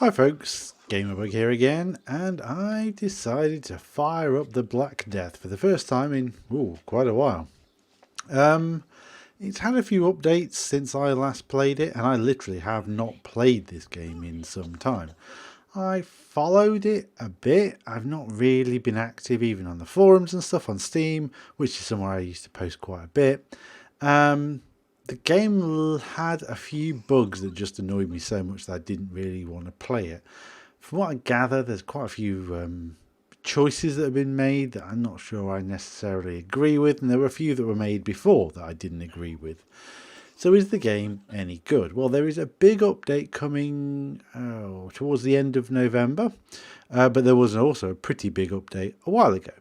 Hi folks, Gamerbug here again, and I decided to fire up the Black Death for the first time in quite a while. It's had a few updates since I last played it, and I literally have not played this game in some time. I followed it a bit. I've not really been active even on the forums and stuff on Steam, which is somewhere I used to post quite a bit. The game had a few bugs that just annoyed me so much that I didn't really want to play it. From what I gather, there's quite a few choices that have been made that I'm not sure I necessarily agree with, and there were a few that were made before that I didn't agree with. So is the game any good? Well, there is a big update coming towards the end of November, but there was also a pretty big update a while ago,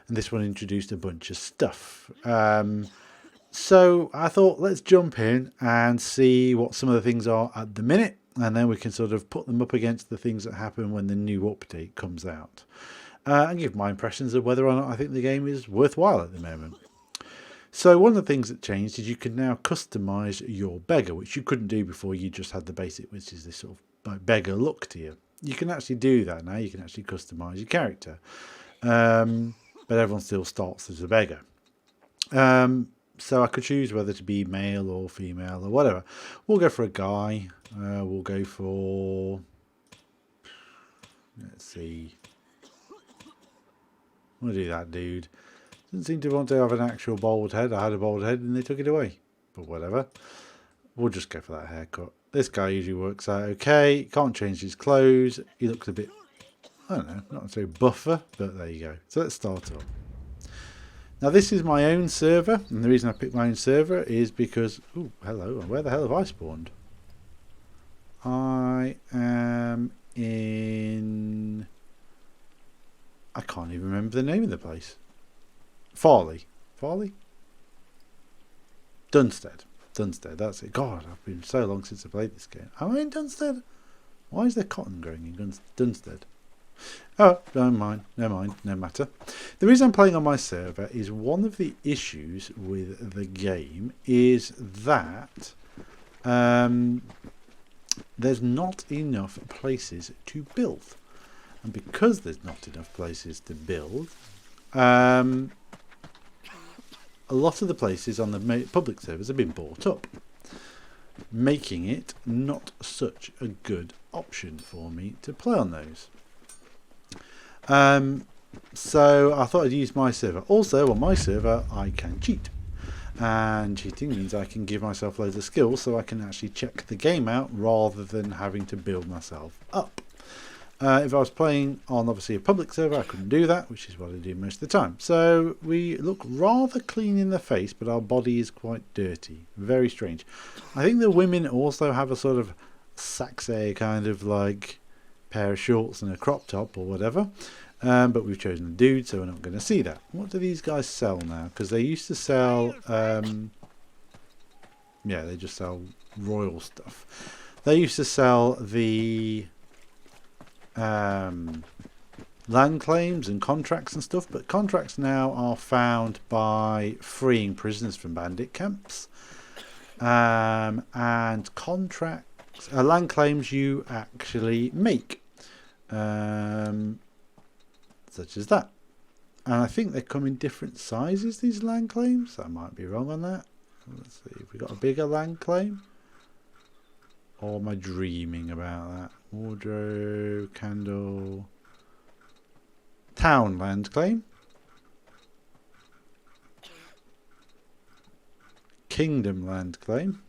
and this one introduced a bunch of stuff. So I thought, let's jump in and see what some of the things are at the minute, and then we can sort of put them up against the things that happen when the new update comes out. And give my impressions of whether or not I think the game is worthwhile at the moment. So one of the things that changed is you can now customise your beggar, which you couldn't do before. You just had the basic, which is this sort of like beggar look to you. You can actually do that now. You can actually customise your character. But everyone still starts as a beggar. So I could choose whether to be male or female or whatever. We'll go for a guy. We'll go for... Let's see. We'll do that dude. Doesn't seem to want to have an actual bald head. I had a bald head and they took it away. But whatever. We'll just go for that haircut. This guy usually works out okay. Can't change his clothes. He looks a bit, I don't know, not so buffer. But there you go. So let's start off. Now this is my own server, and the reason I picked my own server is because... Oh, hello, where the hell have I spawned? I am in... I can't even remember the name of the place. Farley. Farley? Dunstead. Dunstead, that's it. God, I've been so long since I played this game. Am I in Dunstead? Why is there cotton growing in Dunstead? Oh, never mind, no matter. The reason I'm playing on my server is one of the issues with the game is that there's not enough places to build. And because there's not enough places to build, a lot of the places on the public servers have been bought up, making it not such a good option for me to play on those. So I thought I'd use my server. Also on my server I can cheat, and cheating means I can give myself loads of skills so I can actually check the game out rather than having to build myself up. If I was playing on obviously a public server I couldn't do that, which is what I do most of the time. So we look rather clean in the face, but our body is quite dirty. Very strange. I think the women also have a sort of saxay kind of like pair of shorts and a crop top or whatever, but we've chosen a dude, so we're not going to see that. What do these guys sell now? Because they used to sell yeah, they just sell royal stuff. They used to sell the land claims and contracts and stuff, but contracts now are found by freeing prisoners from bandit camps, and contracts, land claims you actually make. Such as that, and I think they come in different sizes, these land claims. I might be wrong on that. Let's see if we got a bigger land claim, or am I dreaming about that? Wardrobe, candle, town land claim, kingdom land claim,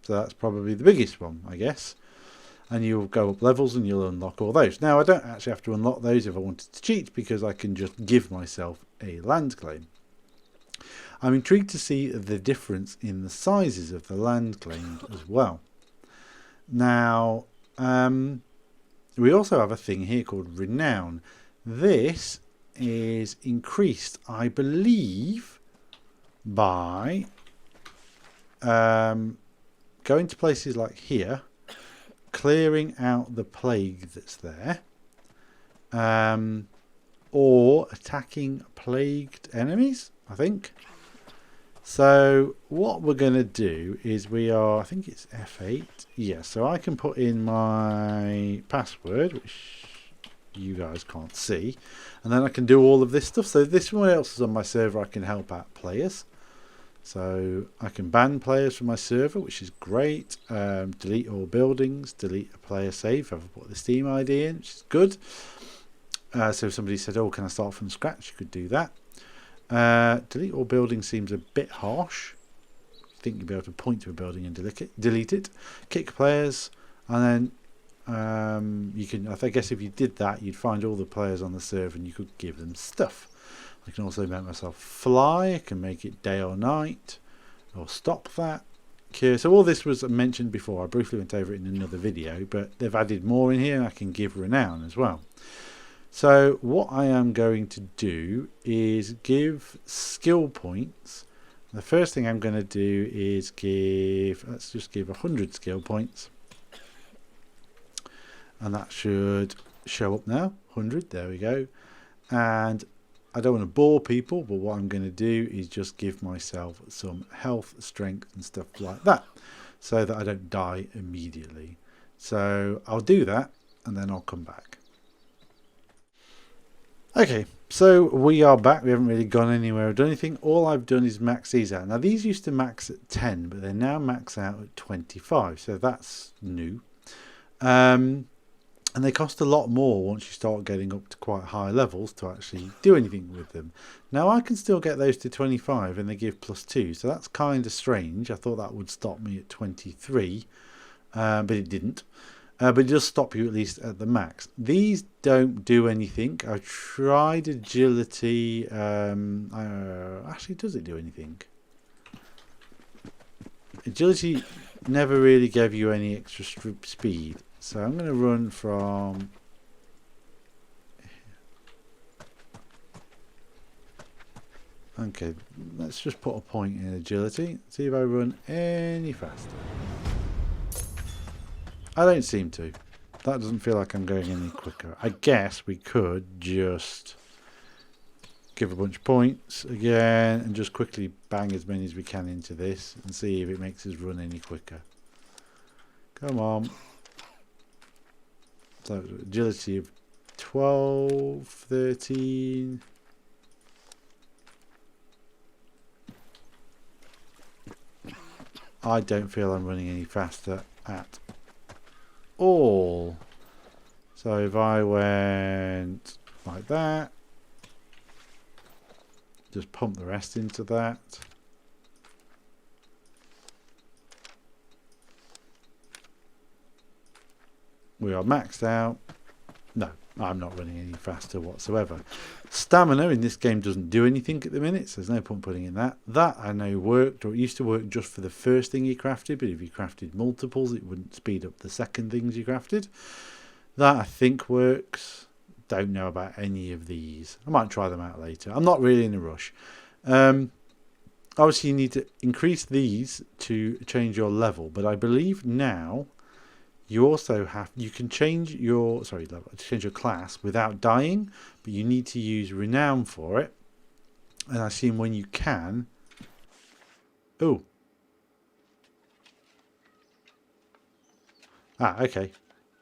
so that's probably the biggest one, I guess. And you'll go up levels and you'll unlock all those. Now I don't actually have to unlock those if I wanted to cheat, because I can just give myself a land claim. I'm intrigued to see the difference in the sizes of the land claims as well. Now we also have a thing here called renown. This is increased, I believe, by going to places like here, clearing out the plague that's there, or attacking plagued enemies, I think. So what we're going to do is I think it's F8. Yeah, so I can put in my password, which you guys can't see, and then I can do all of this stuff. So this one else is on my server. I can help out players. So I can ban players from my server, which is great. Delete all buildings, delete a player save. I've put the Steam ID in, which is good. So if somebody said, oh, can I start from scratch? You could do that. Delete all buildings seems a bit harsh. I think you'd be able to point to a building and delete it. Kick players, and then you can. I guess if you did that, you'd find all the players on the server and you could give them stuff. I can also make myself fly. I can make it day or night, or stop that. Okay, so all this was mentioned before. I briefly went over it in another video, but they've added more in here, and I can give renown as well. So what I am going to do is give skill points. The first thing I'm going to do is let's just give 100 skill points. And that should show up now. 100, there we go. And I don't want to bore people, but what I'm going to do is just give myself some health, strength and stuff like that, so that I don't die immediately. So I'll do that and then I'll come back. Okay, so we are back. We haven't really gone anywhere or done anything. All I've done is max these out. Now these used to max at 10, but they're now max out at 25, so that's new. And they cost a lot more once you start getting up to quite high levels to actually do anything with them. Now I can still get those to 25 and they give +2, so that's kind of strange. I thought that would stop me at 23, but it didn't. But it does stop you at least at the max. These don't do anything. I tried agility. Actually, does it do anything? Agility never really gave you any extra speed. So I'm going to run from... Okay, let's just put a point in agility. See if I run any faster. I don't seem to. That doesn't feel like I'm going any quicker. I guess we could just give a bunch of points again and just quickly bang as many as we can into this and see if it makes us run any quicker. Come on. So agility of 12, 13. I don't feel I'm running any faster at all. So if I went like that, just pump the rest into that. We are maxed out. No, I'm not running any faster whatsoever. Stamina in this game doesn't do anything at the minute, so there's no point putting in that. That I know worked, or it used to work just for the first thing you crafted, but if you crafted multiples, it wouldn't speed up the second things you crafted. That I think works. Don't know about any of these. I might try them out later. I'm not really in a rush. Obviously, you need to increase these to change your level, but I believe now you also you can change your change your class without dying, but you need to use renown for it. And I assume when you can. Oh. Okay.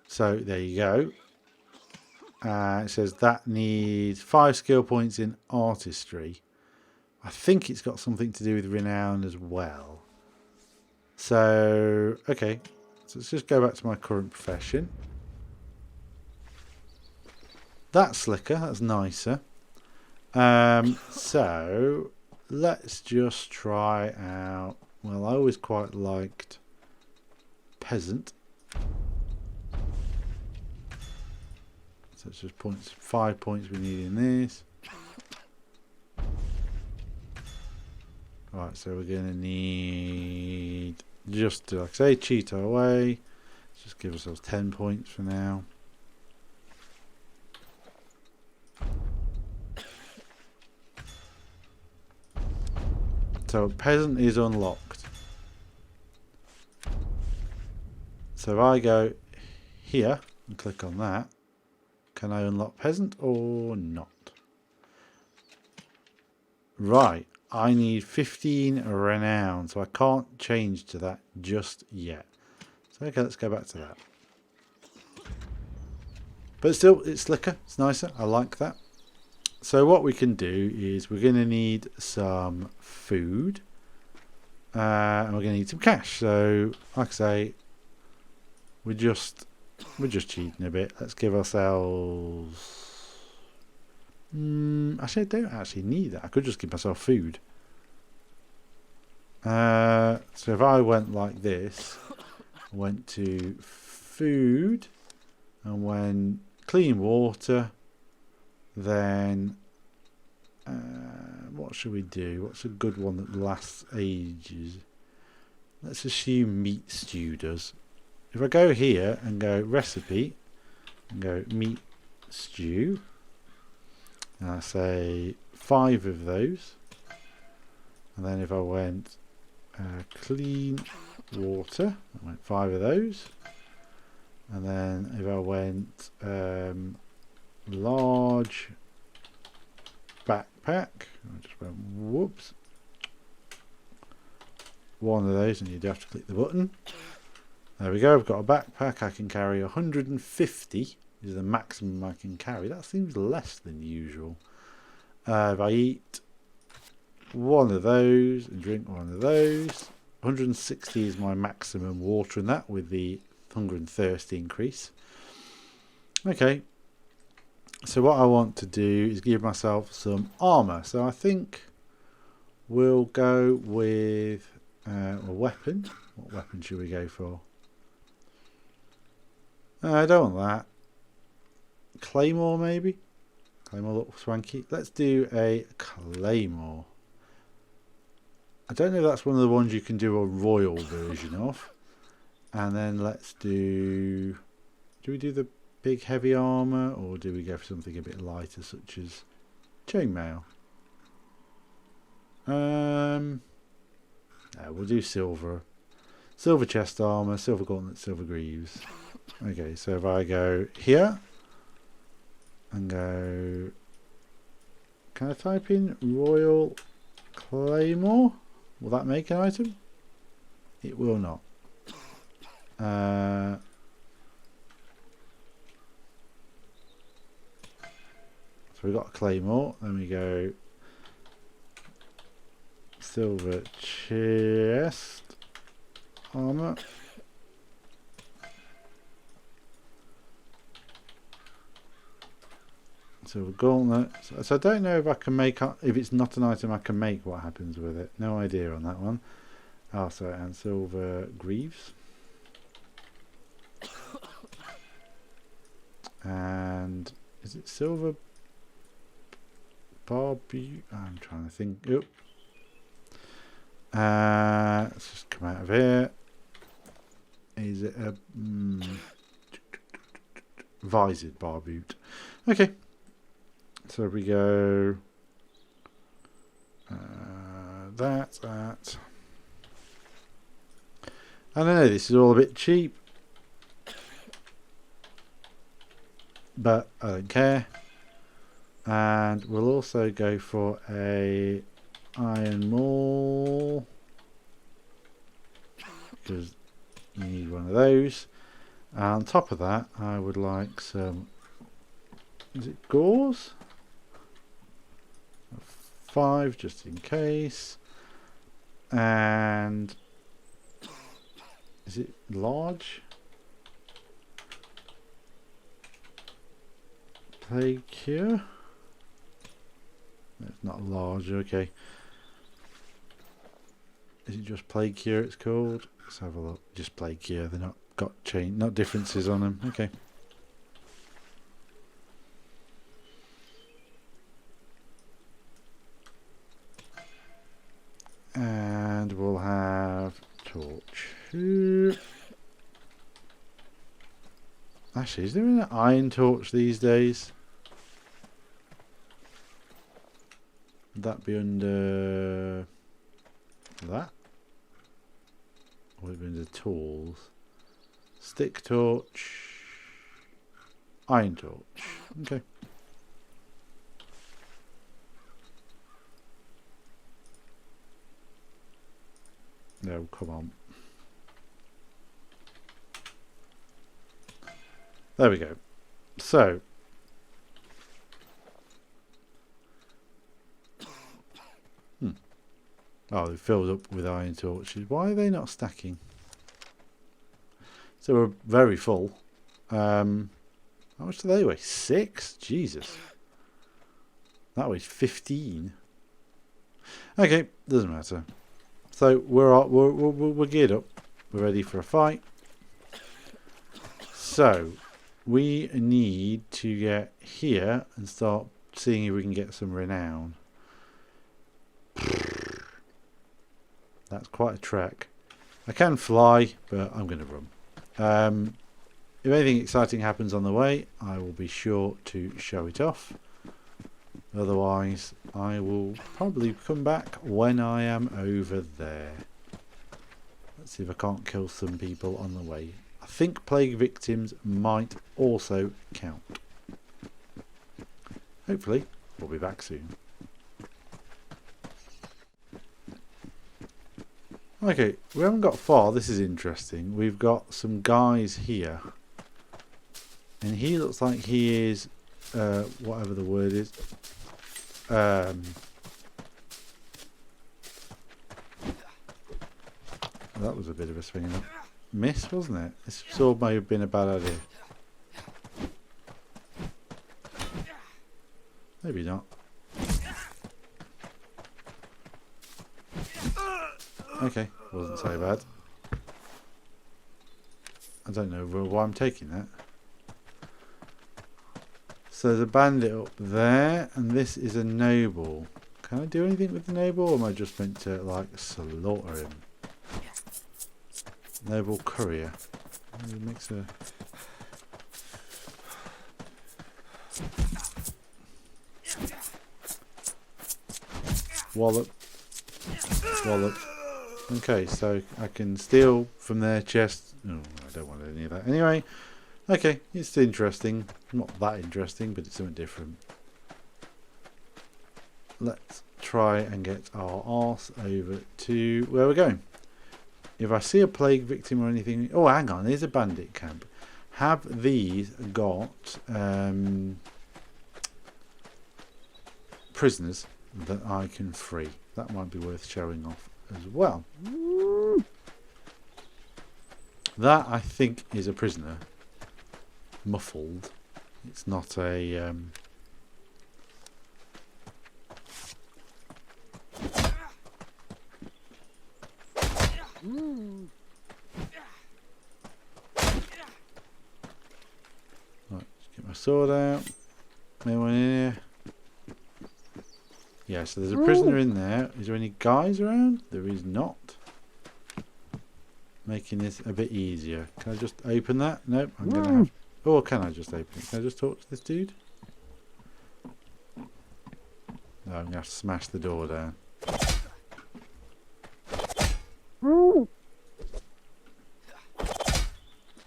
So there you go. It says that needs 5 skill points in artistry. I think it's got something to do with renown as well. So, okay. So let's just go back to my current profession. That's slicker. That's nicer. So let's just try out. Well, I always quite liked peasant. So it's just 5 points we need in this. Right, so we're going to need, just to, like I say, cheat our way. Let's just give ourselves 10 points for now. So peasant is unlocked. So if I go here and click on that, can I unlock peasant or not? Right. I need 15 renown, so I can't change to that just yet. So okay, let's go back to that. But still, it's slicker, it's nicer, I like that. So what we can do is we're going to need some food. And we're going to need some cash. So, like I say, we're just cheating a bit. Let's give ourselves... actually, I don't actually need that. I could just give myself food. So if I went like this, went to food, and when clean water, then what should we do? What's a good one that lasts ages? Let's assume meat stew does. If I go here and go recipe and go meat stew, and I say 5 of those, and then if I went clean water, I went 5 of those, and then if I went large backpack, I just went whoops, 1 of those, and you'd have to click the button. There we go, I've got a backpack. I can carry 150 is the maximum I can carry. That seems less than usual. If I eat 1 of those and drink 1 of those, 160 is my maximum water in that with the hunger and thirst increase. Okay, so what I want to do is give myself some armor. So I think we'll go with a weapon. What weapon should we go for? I don't want that. Claymore maybe? Claymore looks swanky. Let's do a claymore. I don't know if that's one of the ones you can do a royal version of. And then let's do... Do we do the big heavy armour, or do we go for something a bit lighter such as chainmail? No, we'll do silver. Silver chest armour, silver gauntlet, silver greaves. Okay, so if I go here and go... Can I type in Royal Claymore? Will that make an item? It will not. So we've got a Claymore, then we go silver chest armour. Silver gauntlet. So I don't know if I can make, if it's not an item I can make, what happens with it. No idea on that one. Also, and silver greaves. And is it silver barbie? I'm trying to think. Oop. Let's just come out of here. Is it a visored barboot? Okay. So we go that. I know this is all a bit cheap, but I don't care. And we'll also go for a iron maul because you need one of those. And on top of that, I would like some. Is it gauze? 5 just in case. And is it large? Plague cure? It's not large, okay. Is it just plague cure it's called? Let's have a look. Just plague cure, they're not got change, not differences on them. Okay. And we'll have torch. Actually, is there an iron torch these days? Would that be under that? Or would it be under tools? Stick torch. Iron torch. Okay. No, come on. There we go. So, oh, they filled up with iron torches. Why are they not stacking? So we're very full. How much do they weigh? 6? Jesus. That weighs 15. Okay, doesn't matter. So we're geared up. We're ready for a fight. So we need to get here and start seeing if we can get some renown. That's quite a trek. I can fly, but I'm going to run. If anything exciting happens on the way, I will be sure to show it off. Otherwise, I will probably come back when I am over there. Let's see if I can't kill some people on the way. I think plague victims might also count. Hopefully, we'll be back soon. Okay, we haven't got far. This is interesting. We've got some guys here. And he looks like he is, whatever the word is. That was a bit of a swing and a miss, wasn't it? This sword may have been a bad idea. Maybe not. Okay, wasn't so bad. I don't know why I'm taking that. So there's a bandit up there, and this is a noble. Can I do anything with the noble, or am I just meant to, like, slaughter him? Noble courier. It makes a... Wallop. Wallop. Okay, so I can steal from their chest. Oh, I don't want any of that. Anyway, okay, it's interesting. Not that interesting, but it's something different. Let's try and get our arse over to where we're going. If I see a plague victim or anything... Oh, hang on, there's a bandit camp. Have these got prisoners that I can free? That might be worth showing off as well. That, I think, is a prisoner. Muffled. It's not a... Right, just get my sword out. Anyone in here? Yeah, so there's a prisoner in there. Is there any guys around? There is not. Making this a bit easier. Can I just open that? Nope, I'm going to have... Or can I just open it? Can I just talk to this dude? No, I'm going to have to smash the door down.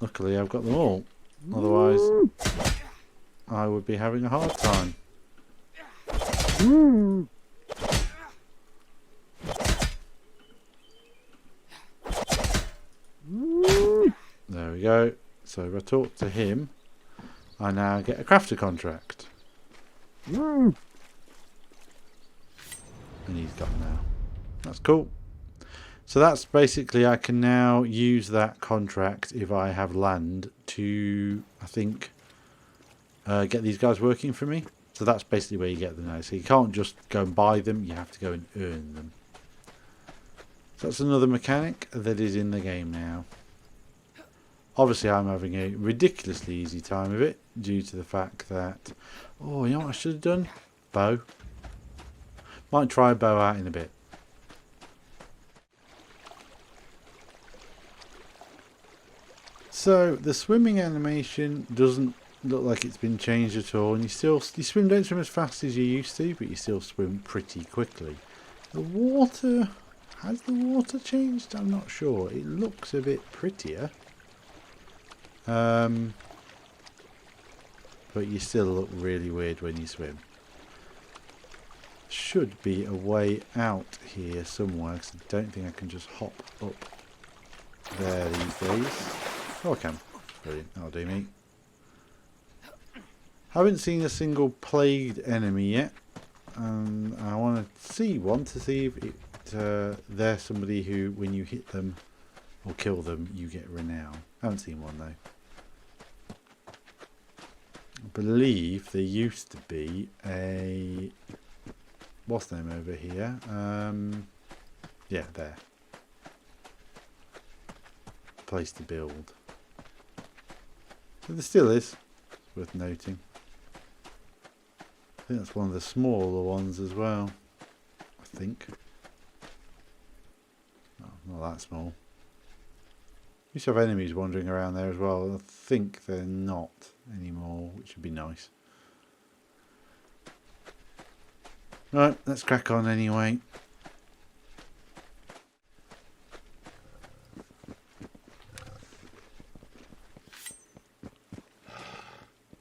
Luckily, I've got them all. Otherwise, I would be having a hard time. There we go. So if I talk to him, I now get a crafter contract. And he's gone now. That's cool. So that's basically, I can now use that contract if I have land to, I think, get these guys working for me. So that's basically where you get them now. So you can't just go and buy them, you have to go and earn them. So that's another mechanic that is in the game now. Obviously I'm having a ridiculously easy time of it due to the fact that... Oh, you know what I should have done? Bow. Might try a bow out in a bit. So the swimming animation doesn't look like it's been changed at all, and don't swim as fast as you used to, but you still swim pretty quickly. The water, has the water changed? I'm not sure. It looks a bit prettier. But you still look really weird when you swim. Should be a way out here somewhere, because I don't think I can just hop up there these days. Oh, I can. Brilliant. That'll do me. Haven't seen a single plagued enemy yet. I want to see one to see if they're somebody who, when you hit them or kill them, you get renown. Haven't seen one though. I believe there used to be a... What's the name over here? Yeah, there. Place to build. So there still is. It's worth noting. I think that's one of the smaller ones as well. I think. Oh, not that small. Used to have enemies wandering around there as well. I think they're not anymore, which would be nice. Right, let's crack on anyway.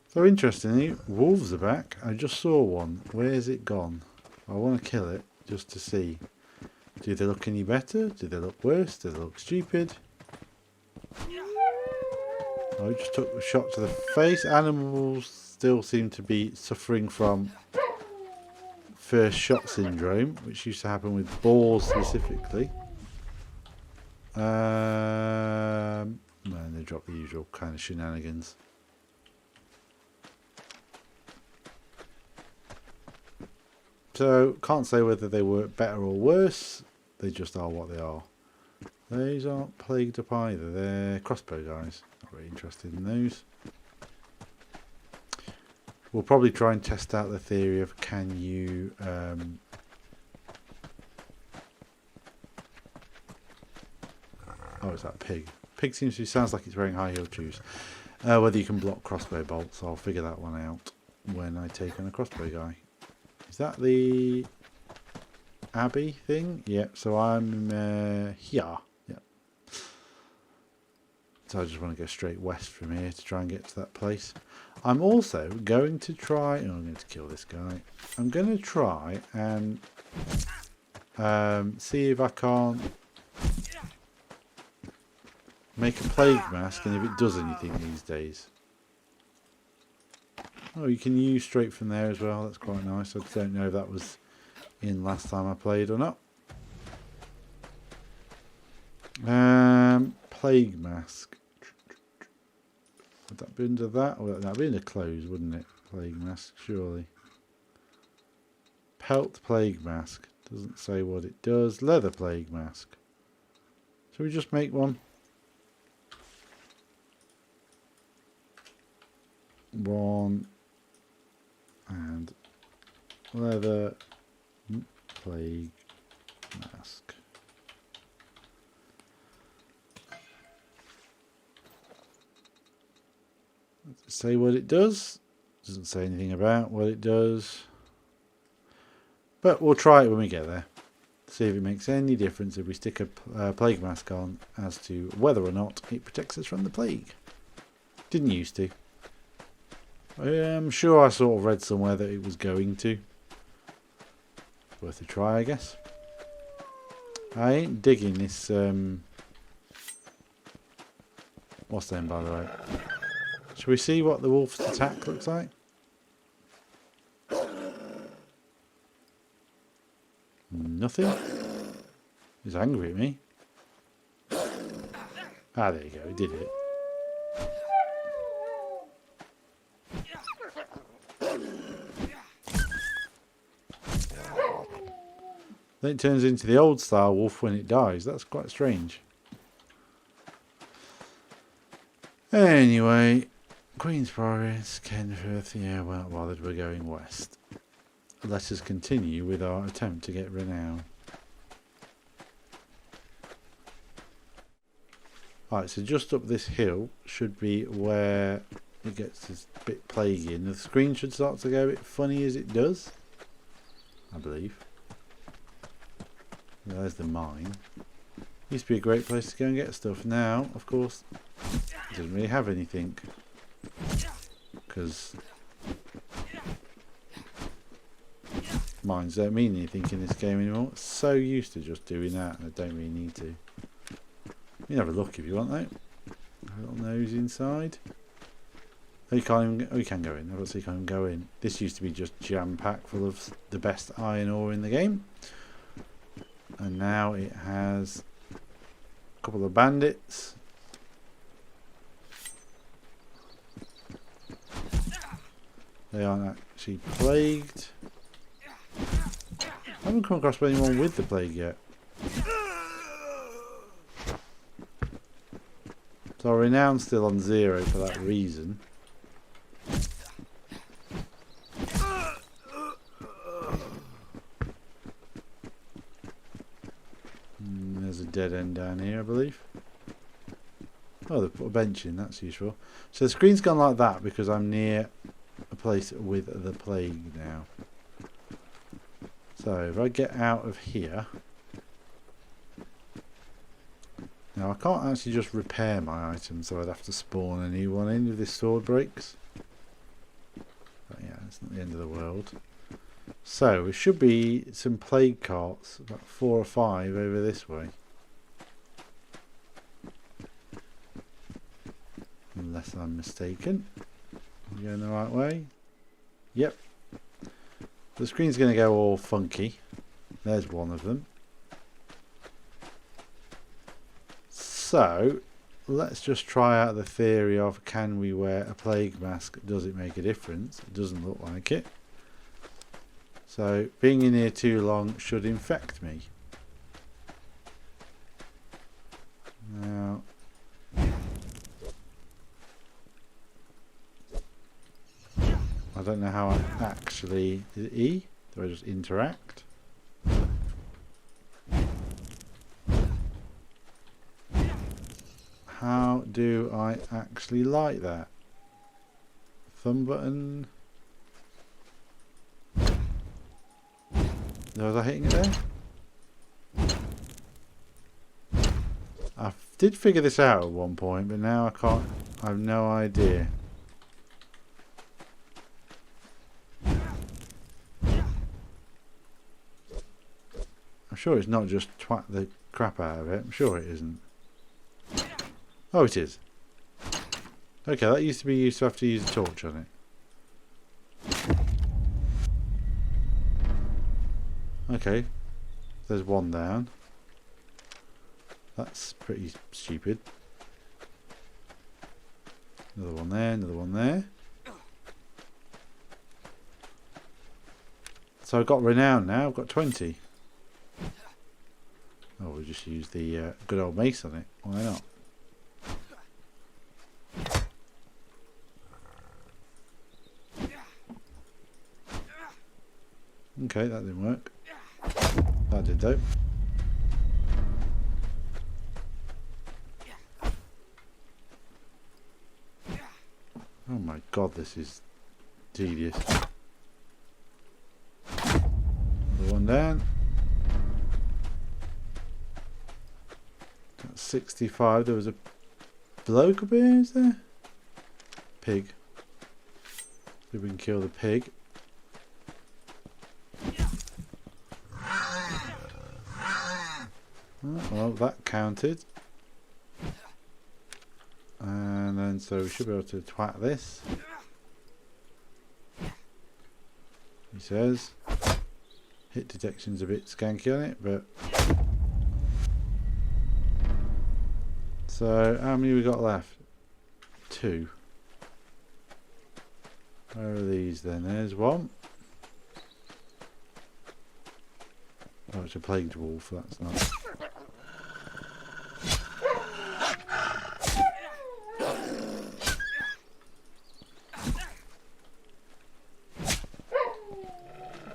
So interestingly, wolves are back. I just saw one. Where's it gone? I want to kill it just to see. Do they look any better? Do they look worse? Do they look stupid? I just took a shot to the face. Animals still seem to be suffering from first shot syndrome, which used to happen with boars specifically. And they drop the usual kind of shenanigans. So can't say whether they work better or worse. They just are what they are. Those aren't plagued up either. They're crossbow guys. Not really interested in those. We'll probably try and test out the theory of can you oh, it's that pig. Pig sounds like it's wearing high heel shoes. Whether you can block crossbow bolts, I'll figure that one out when I take on a crossbow guy. Is that the Abbey thing? Yep, so I'm here. Yep. So I just want to go straight west from here to try and get to that place. I'm also going to try... Oh, I'm going to kill this guy. I'm going to try and see if I can't make a plague mask and if it does anything these days. Oh, you can use straight from there as well. That's quite nice. I don't know if that was in last time I played or not. Plague mask. Would that be under that? Or that'd be under clothes, wouldn't it? Plague mask, surely. Pelt plague mask. Doesn't say what it does. Leather plague mask. Shall we just make one? One. And leather plague mask. Does it say what it does? Doesn't say anything about what it does. But we'll try it when we get there. See if it makes any difference if we stick a plague mask on as to whether or not it protects us from the plague. Didn't used to. I'm sure I sort of read somewhere that it was going to. Worth a try, I guess. I ain't digging this. What's the name, by the way? Shall we see what the wolf's attack looks like? Nothing. He's angry at me. Ah, there you go. He did it. Then it turns into the old style wolf when it dies. That's quite strange. Anyway, Queen's Forest, Kenforth. Yeah, well, not bothered. We're going west. Let us continue with our attempt to get renown. Alright, so just up this hill should be where it gets this bit plaguey. The screen should start to go a bit funny as it does, I believe. There's the mine. Used to be a great place to go and get stuff. Now, of course, it doesn't really have anything. Because mines don't mean anything in this game anymore. So used to just doing that, and I don't really need to. You can have a look if you want, though. A little nose inside. Oh, you can't even, oh, you can go in. I don't see you can't even go in. This used to be just jam-packed full of the best iron ore in the game. And now it has a couple of bandits. They aren't actually plagued. I haven't come across anyone with the plague yet. So our renown's still on 0 for that reason. There's a dead end down here, I believe. Oh, they put a bench in, that's useful. So the screen's gone like that because I'm near a place with the plague now. So if I get out of here, now I can't actually just repair my items, so I'd have to spawn a new one in if this sword breaks. But yeah, it's not the end of the world. So there should be some plague carts, about 4 or 5 over this way. Unless I'm mistaken. Am I going the right way? Yep. The screen's going to go all funky. There's one of them. So, let's just try out the theory of, can we wear a plague mask? Does it make a difference? It doesn't look like it. So, being in here too long should infect me. Now, I don't know how I actually... Is it E? Do I just interact? How do I actually like that? Thumb button. Was I hitting it there? I did figure this out at one point, but now I can't. I have no idea. I'm sure it's not just twat the crap out of it. I'm sure it isn't. Oh, it is. Okay, that used to be used to have to use a torch on it. Okay, there's one down. That's pretty stupid. Another one there, another one there. So I've got renown now, I've got 20. Oh, we'll just use the good old mace on it. Why not? Okay, that didn't work. That did though. Oh my god, this is tedious. The one down. That's 65. There was a bloke up here, is there? Pig. See if we can kill the pig. Oh, well, that counted. And then so we should be able to twat this. He says. Hit detection's a bit skanky on it, but... So, how many we got left? 2. Where are these then? There's one. Oh, it's a plagued wolf, that's nice.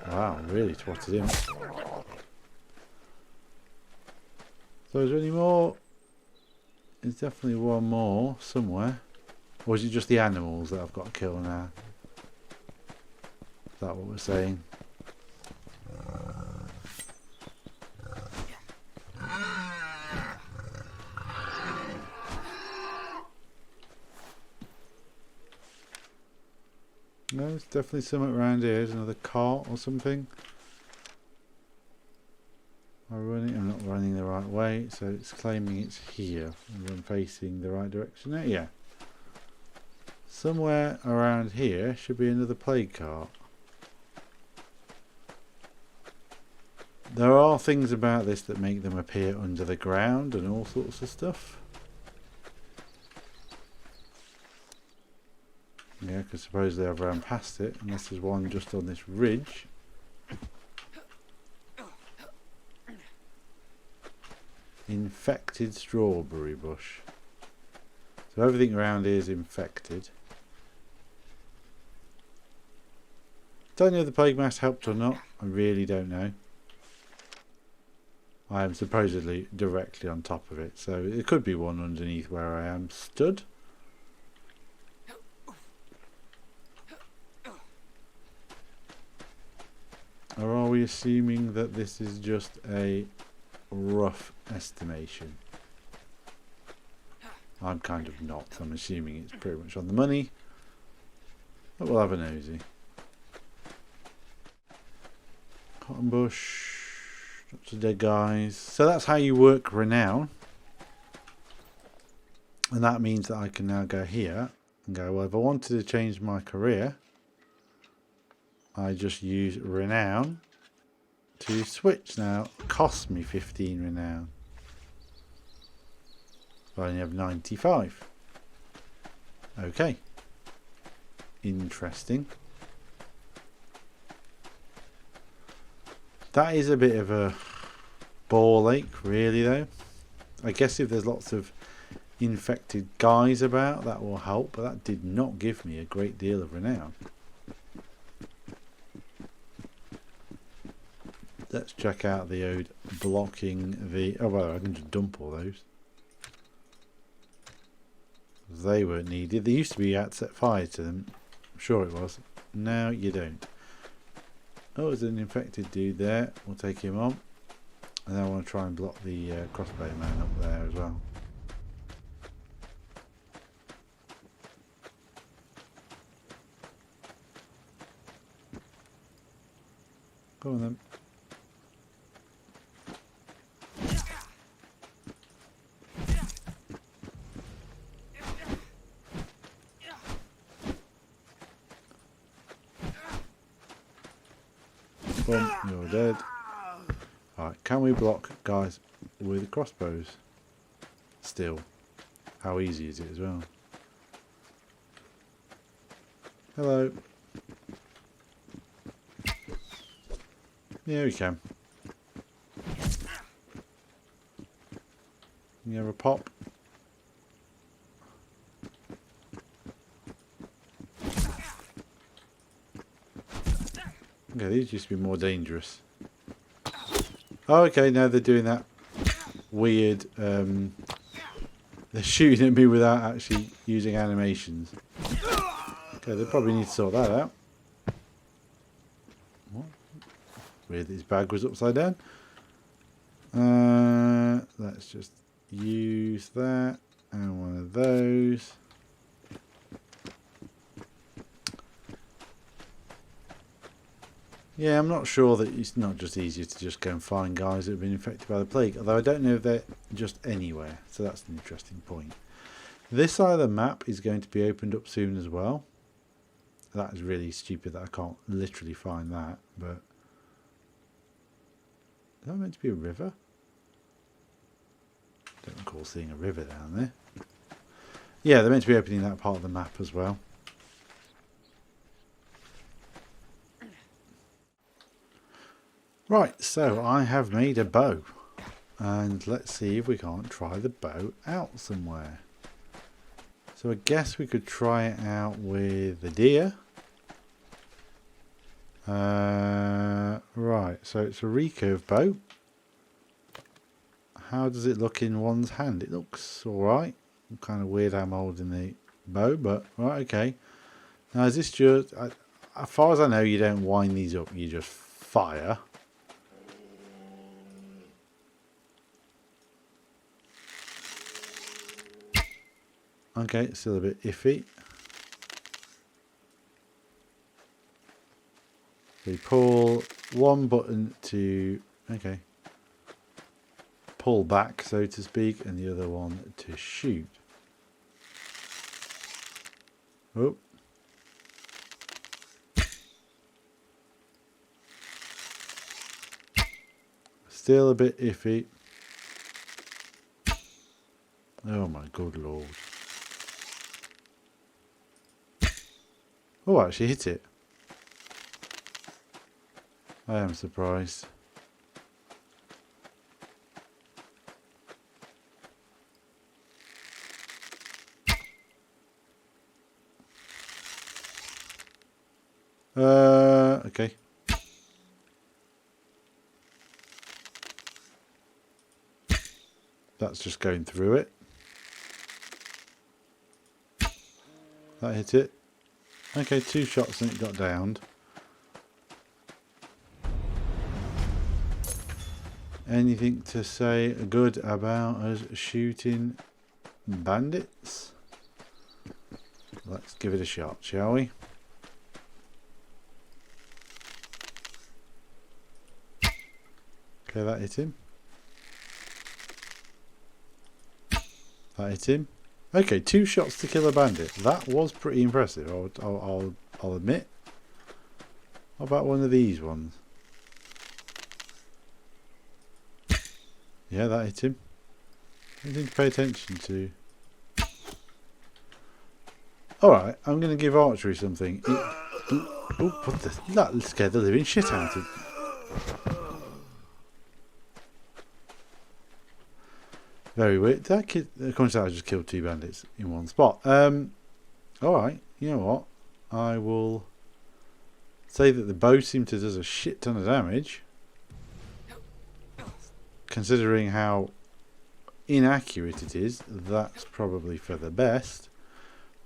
Wow, really twatted him. So is there any more? There's definitely one more somewhere. Or is it just the animals that I've got to kill now? Is that what we're saying? No, there's definitely something around here. There's another cart or something. I'm not running the right way, so it's claiming it's here. I'm facing the right direction now. Yeah. Somewhere around here should be another plague cart. There are things about this that make them appear under the ground and all sorts of stuff. Yeah, because supposedly I've ran past it, unless there's one just on this ridge. Infected strawberry bush. So everything around here is infected. Don't know if the plague mask helped or not. I really don't know. I am supposedly directly on top of it, so it could be one underneath where I am stood. Or are we assuming that this is just a rough estimation? I'm kind of not. I'm assuming it's pretty much on the money. But we'll have a nosy. Cotton bush. Lots of dead guys. So that's how you work renown. And that means that I can now go here and go, well, if I wanted to change my career, I just use renown to switch. Now, it costs me 15 renown. I only have 95. Okay. Interesting. That is a bit of a ball ache, really, though. I guess if there's lots of infected guys about, that will help, but that did not give me a great deal of renown. Let's check out the ode blocking the... Oh, well, I can just dump all those. They weren't needed. They used to be you had to set fire to them. I'm sure it was. Now you don't. Oh, there's an infected dude there. We'll take him on. And then I want to try and block the crossbow man up there as well. Go on then. Boom, you're dead. Alright, can we block guys with crossbows? Still. How easy is it as well? Hello. Yeah, we can. You have a pop? Okay, these used to be more dangerous. Oh, okay, now they're doing that weird... they're shooting at me without actually using animations. Okay, they probably need to sort that out. What? Weird, his bag was upside down. Let's just use that and one of those. Yeah, I'm not sure that it's not just easier to just go and find guys that have been infected by the plague, although I don't know if they're just anywhere, so that's an interesting point. This side of the map is going to be opened up soon as well. That is really stupid that I can't literally find that, but... Is that meant to be a river? I don't recall seeing a river down there. Yeah, they're meant to be opening that part of the map as well. Right, so I have made a bow. And let's see if we can't try the bow out somewhere. So I guess we could try it out with the deer. Right, so it's a recurve bow. How does it look in one's hand? It looks alright. Kind of weird how I'm holding the bow, but right, okay. Now is this just... as far as I know, you don't wind these up, you just fire. Okay, it's still a bit iffy. We pull one button to... Okay. pull back, so to speak, and the other one to shoot. Oh. Still a bit iffy. Oh my good lord. Oh, I actually hit it. I am surprised. Okay. That's just going through it. That hit it. Okay, 2 shots and it got downed. Anything to say good about us shooting bandits? Let's give it a shot, shall we? Okay, that hit him. That hit him. Okay, 2 shots to kill a bandit. That was pretty impressive. I'll admit. How about one of these ones? Yeah, that hit him. Anything to pay attention to? Alright, I'm going to give archery something. That scared the living shit out of it. Very weird. According to that, I just killed 2 bandits in one spot. Alright, you know what? I will say that the bow seems to do a shit ton of damage. Considering how inaccurate it is, that's probably for the best.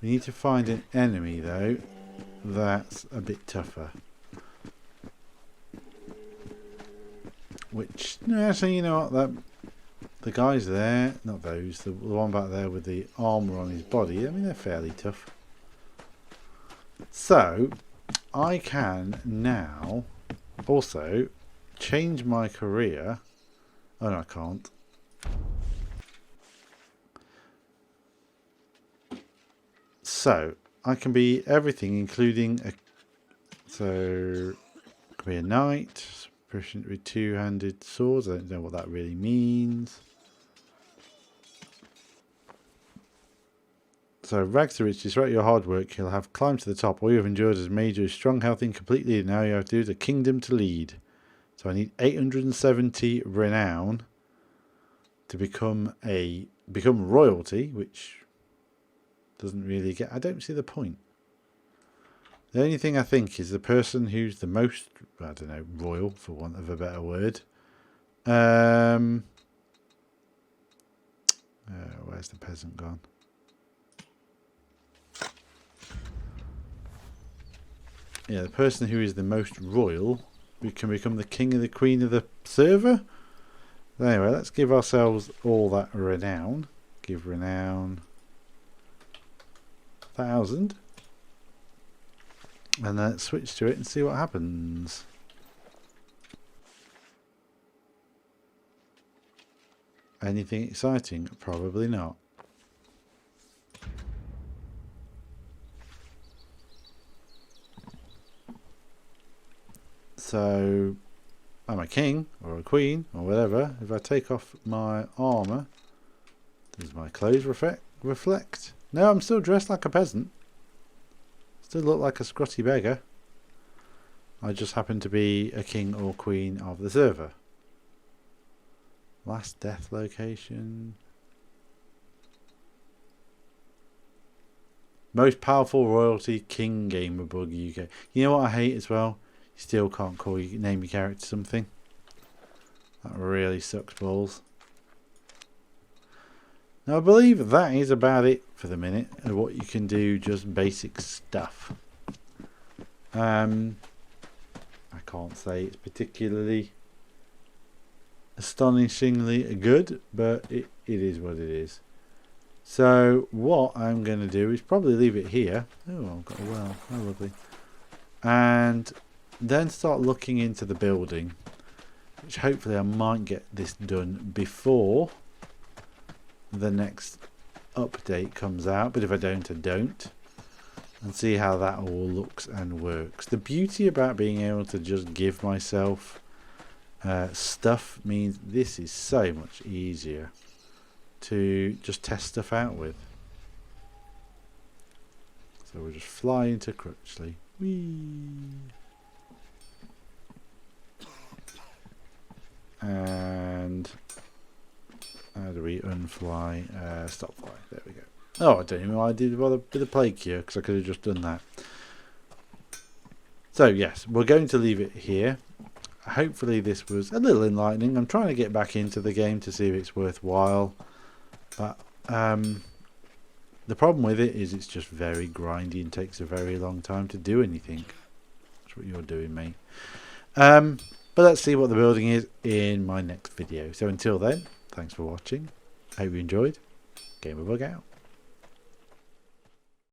We need to find an enemy though that's a bit tougher. Which, no, actually, you know what? The guys there, not those, the one back there with the armour on his body, I mean, they're fairly tough. So, I can now also change my career. Oh no, I can't. So, I can be everything, including a... So, I can be a knight, proficient with 2-handed swords. I don't know what that really means. So, rags to riches, despite your hard work, you'll have climbed to the top. All you have endured has made you strong, healthy, and completely. Now you have to do is a kingdom to lead. So I need 870 renown to become royalty, which doesn't really get... I don't see the point. The only thing I think is the person who's the most, I don't know, royal, for want of a better word. Where's the peasant gone? Yeah, the person who is the most royal, we can become the king and the queen of the server. Anyway, let's give ourselves all that renown. Give renown 1,000. And then switch to it and see what happens. Anything exciting? Probably not. So, I'm a king or a queen or whatever. If I take off my armour, does my clothes reflect? No, I'm still dressed like a peasant. Still look like a scrotty beggar. I just happen to be a king or queen of the server. Last death location. Most powerful royalty, King Gamerbug UK. You know what I hate as well? You still can't name your character something. That really sucks balls. Now I believe that is about it for the minute of what you can do, just basic stuff. I can't say it's particularly astonishingly good, but it is what it is. So what I'm going to do is probably leave it here. Oh, I've got a well. Oh, lovely. And then start looking into the building. which hopefully I might get this done before the next update comes out, but if I don't, I don't, and see how that all looks and works. The beauty about being able to just give myself stuff means this is so much easier to just test stuff out with. So we'll just fly into Crutchley. Whee! And how do we unfly? Stop fly. There we go. Oh, I don't even know what I did with the plague cure, because I could have just done that. So yes, we're going to leave it here. Hopefully this was a little enlightening. I'm trying to get back into the game to see if it's worthwhile, but the problem with it is it's just very grindy and takes a very long time to do anything. That's what you're doing, mate. But let's see what the building is in my next video. So until then, thanks for watching. Hope you enjoyed. Gamerbug out.